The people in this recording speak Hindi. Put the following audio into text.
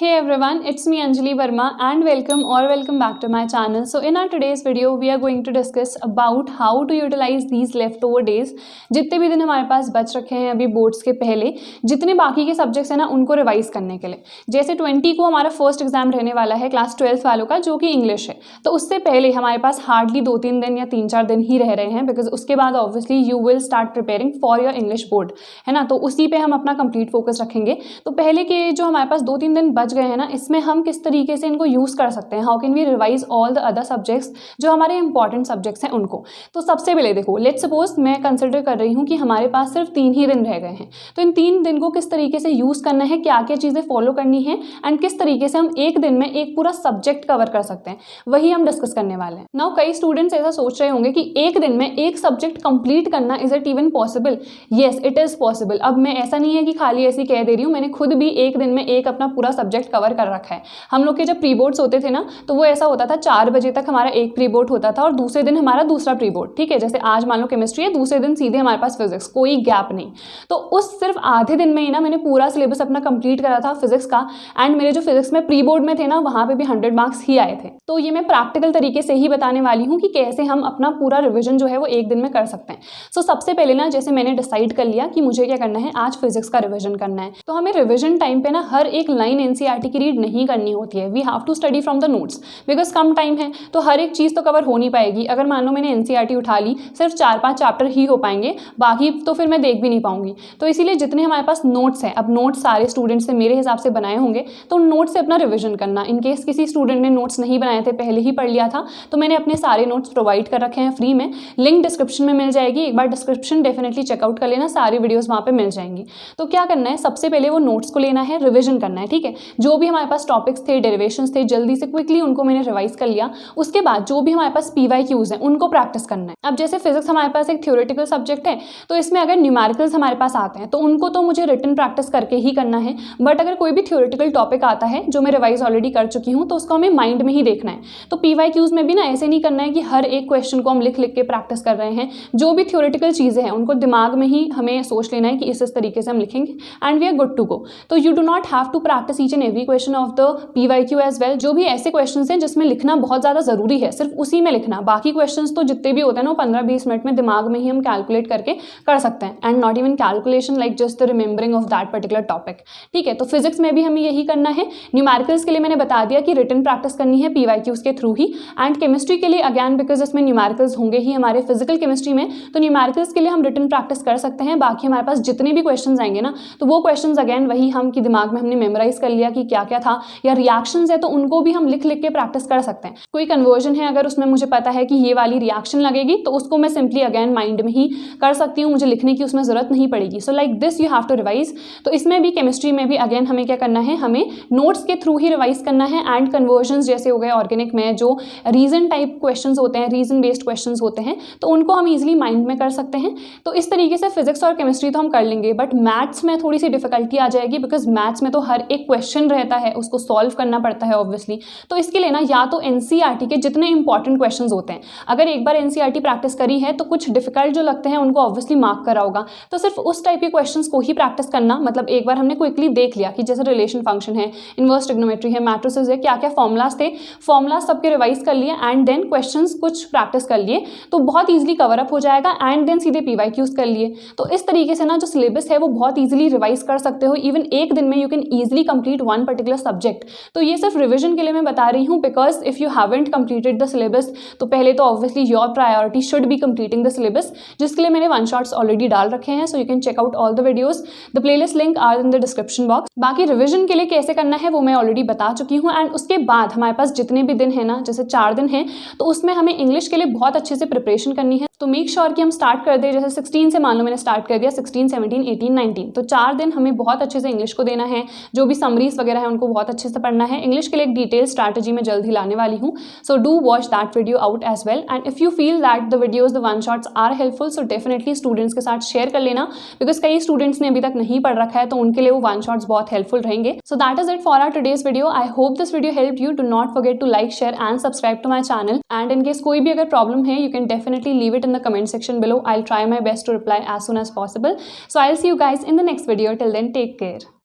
Hey everyone, it's me Anjali Verma and welcome back to my channel. So in our today's video we are going to discuss about how to utilize these leftover days. जितने भी दिन हमारे पास बच रखे हैं अभी बोर्ड्स के पहले, जितने बाकी के सब्जेक्ट्स हैं ना उनको रिवाइज करने के लिए। जैसे 20 को हमारा फर्स्ट एग्जाम रहने वाला है क्लास 12 वालों का, जो कि इंग्लिश है, तो उससे पहले हमारे पास हार्डली 2-3 दिन या 3-4 दिन ही रह रहे हैं, बिकॉज उसके बाद obviously you will start preparing for your English board, है ना। तो उसी पे हम अपना कंप्लीट फोकस रखेंगे। तो पहले के जो हमारे पास 2-3 दिन बच गए हैं ना, इसमें हम किस तरीके से इनको यूज़ कर सकते हैं, how can we revise all the other subjects जो हमारे इंपॉर्टेंट सब्जेक्ट्स हैं उनको। तो सबसे पहले देखो, लेट्स सपोज मैं कंसिडर कर रही हूँ कि हमारे पास सिर्फ 3 ही दिन रह गए हैं, तो इन 3 दिन को किस तरीके से यूज़ करना है, क्या क्या चीज़ें फॉलो करनी है एंड किस तरीके से हम एक दिन में एक पूरा सब्जेक्ट कवर कर सकते हैं, वही हम डिस्कस करने वाले हैं। नाउ कई स्टूडेंट्स ऐसा सोच रहे होंगे कि एक दिन में एक सब्जेक्ट कंप्लीट करना, is it even possible? Yes, it is possible. अब मैं ऐसा नहीं है कि खाली ऐसी कह दे रही हूँ, मैंने खुद भी एक दिन में एक अपना पूरा सब्जेक्ट कवर कर रखा है। हम लोग के जब प्री बोर्ड्स होते थे ना, तो वो ऐसा होता था 4 बजे तक हमारा एक प्री बोर्ड होता था और दूसरे दिन हमारा दूसरा प्री बोर्ड, ठीक है। जैसे आज मान लो केमिस्ट्री है, दूसरे दिन सीधे हमारे पास फिजिक्स, कोई गैप नहीं। तो उस सिर्फ आधे दिन में ही ना मैंने पूरा सिलेबस अपना कंप्लीट करा था फिजिक्स का, एंड मेरे जो फिजिक्स में प्री बोर्ड में थे ना, वहाँ पे भी 100 मार्क्स ही आए थे। तो ये मैं प्रैक्टिकल तरीके से ही बताने वाली हूँ कि कैसे हम अपना पूरा रिविजन जो है वो एक दिन में कर सकते हैं। सो सबसे पहले ना, जैसे मैंने डिसाइड कर लिया कि मुझे क्या करना है, आज फिजिक्स का रिविजन करना है, तो हमें रिविजन टाइम पे ना हर एक लाइन एनसीईआरटी की रीड नहीं करनी होती है। We have to study from the notes, because कम टाइम है तो हर एक चीज़ तो कवर हो नहीं पाएगी। अगर मान लो मैंने एनसीईआरटी उठा ली, सिर्फ 4-5 चैप्टर ही हो पाएंगे, बाकी तो फिर मैं देख भी नहीं पाऊंगी। तो इसीलिए जितने हमारे पास नोट्स हैं, अब नोट्स सारे स्टूडेंट्स ने मेरे हिसाब से बनाए होंगे, तो उन नोट्स से अपना रिविजन करना। इन केस किसी स्टूडेंट ने नोट्स नहीं बनाए थे, पहले ही पढ़ लिया था, तो मैंने अपने सारे नोट्स प्रोवाइड कर रखे हैं फ्री में। लिंक डिस्क्रिप्शन में मिल जाएगी, एक बार डिस्क्रिप्शन डेफिनेटली चेकआउट कर लेना, सारी वीडियोस वहाँ पे मिल जाएंगी। तो क्या करना है, सबसे पहले वो नोट्स को लेना है, रिविजन करना है, ठीक है। जो भी हमारे पास टॉपिक्स थे, डेरिवेशंस थे, जल्दी से क्विकली उनको मैंने रिवाइज कर लिया। उसके बाद जो भी हमारे पास पीवाईक्यूज हैं उनको प्रैक्टिस करना है। अब जैसे फिजिक्स हमारे पास एक थ्योरेटिकल सब्जेक्ट है, तो इसमें अगर न्यूमेरिकल्स हमारे पास आते हैं तो उनको तो मुझे रिटन प्रैक्टिस करके ही करना है। बट अगर कोई भी थ्योरेटिकल टॉपिक आता है जो मैं रिवाइज ऑलरेडी कर चुकी हूँ, तो उसको हमें माइंड में ही देखना है। तो पीवाईक्यूज में भी ना ऐसे नहीं करना है कि हर एक क्वेश्चन को हम लिख लिख के प्रैक्टिस कर रहे हैं। जो भी थ्योरेटिकल चीज़ें हैं उनको दिमाग में ही हमें सोच लेना है कि इस तरीके से हम लिखेंगे and we are good to go. तो you do not have to practice each and every question of the PYQ as well. जो भी ऐसे क्वेश्चन हैं जिसमें लिखना बहुत ज़्यादा ज़रूरी है, सिर्फ उसी में लिखना। बाकी क्वेश्चंस तो जितने भी होते हैं ना, 15-20 मिनट में दिमाग में ही हम कैलकुलेट करके कर सकते हैं, and not even calculation, like just the remembering of that particular topic, ठीक है। तो फिजिक्स में भी हमें यही करना है। न्यूमेरिकल्स के लिए मैंने बता दिया कि रिटन प्रैक्टिस करनी है पीवाईक्यूज के थ्रू ही। एंड केमिस्ट्री के लिए अगैन, बिकॉज इसमें न्यूमेरिकल्स होंगे ही हमारे फिजिकल केमिस्ट्री में, तो न्यूमेरिकल्स के लिए हम रिटन प्रैक्टिस कर सकते हैं। बाकी हमारे पास जितने भी क्वेश्चन आएंगे ना, तो वो क्वेश्चन अगैन वही हम कि दिमाग में हमने मेमोराइज कर लिया कि क्या क्या था, या रिएक्शंस है तो उनको भी हम लिख लिख के प्रैक्टिस कर सकते हैं। कोई कन्वर्जन है, अगर उसमें मुझे पता है कि ये वाली रिएक्शन लगेगी, तो उसको मैं सिंपली अगैन माइंड में ही कर सकती हूँ, मुझे लिखने की उसमें जरूरत नहीं पड़ेगी। So like this you have to revise. तो इसमें भी, केमिस्ट्री में भी अगेन हमें क्या करना है, हमें नोट्स के थ्रू ही रिवाइज करना है। एंड कन्वर्जन्स जैसे हो गए ऑर्गेनिक में, जो रीजन टाइप क्वेश्चंस होते हैं, रीजन बेस्ड क्वेश्चंस होते हैं, तो उनको हम इजीली माइंड में कर सकते हैं। तो इस तरीके से फिजिक्स और केमिस्ट्री तो हम कर लेंगे, बट मैथ्स में थोड़ी सी डिफिकल्टी आ जाएगी, बिकॉज मैथ्स में तो हर एक क्वेश्चन रहता है, उसको सॉल्व करना पड़ता है ऑब्वियसली। तो इसके लिए ना, या तो एनसीईआरटी के जितने इंपॉर्टेंट क्वेश्चंस होते हैं, अगर एक बार एनसीईआरटी प्रैक्टिस करी है तो कुछ डिफिकल्ट जो लगते हैं उनको ऑब्वियसली मार्क करा होगा, तो सिर्फ उस टाइप के क्वेश्चंस को ही प्रैक्टिस करना। मतलब एक बार हमने क्विकली देख लिया कि जैसे रिलेशन फंक्शन है, इनवर्स ट्रिग्नोमेट्री है, मैट्रिसेस है, क्या क्या फॉर्मुलाज थे, फॉर्मुलाज सबके रिवाइज कर लिए, एंड देन क्वेश्चंस कुछ प्रैक्टिस कर लिए, तो बहुत ईजिली कवर अप हो जाएगा। एंड देन सीधे पीवाईक्यूज कर लिए। तो इस तरीके से ना जो सिलेबस है वो बहुत ईजिली रिवाइज कर सकते हो। इवन एक दिन में you can easily complete one particular subject. तो ये सिर्फ रिविजन के लिए मैं बता रही हूँ, because if you haven't completed the syllabus, तो पहले तो obviously your priority should be completing the syllabus, जिसके लिए मैंने वन शॉट्स ऑलरेडी डाल रखे हैं। So you can check out all the videos, the playlist link are in the description box. बाकी रिविजन के लिए कैसे करना है वो मैं ऑलरेडी बता चुकी हूँ। एंड उसके बाद हमारे पास जितने भी दिन है ना, जैसे 4 दिन है, तो उसमें हमें इंग्लिश के लिए बहुत अच्छे से प्रिपरेशन करनी है। तो मेक श्योर कि हम स्टार्ट कर दें, जैसे 16 से मान लो मैंने स्टार्ट कर दिया, 16, 17, 18, 19, तो 4 दिन हमें बहुत अच्छे से इंग्लिश को देना है। जो भी समरीज वगैरह है उनको बहुत अच्छे से पढ़ना है। इंग्लिश के लिए एक डिटेल स्ट्रैटेजी मैं जल्द ही लाने वाली हूँ, so do watch that video out as well. And if you feel that the videos, the one shots are helpful, so definitely students के साथ शेयर कर लेना, बिकॉज कई स्टूडेंट्स ने अभी तक नहीं पढ़ रखा है, तो उनके लिए वो वन शॉट्स बहुत हेल्पफुल रहेंगे। So that is it for our today's video. I hope this video help you. Do not forget to like, share and subscribe to my channel. And in case कोई भी अगर प्रॉब्लम है, you can definitely leave it in the comment section below. I'll try my best to reply as soon as possible. So I'll see you guys in the next video. Till then, take care.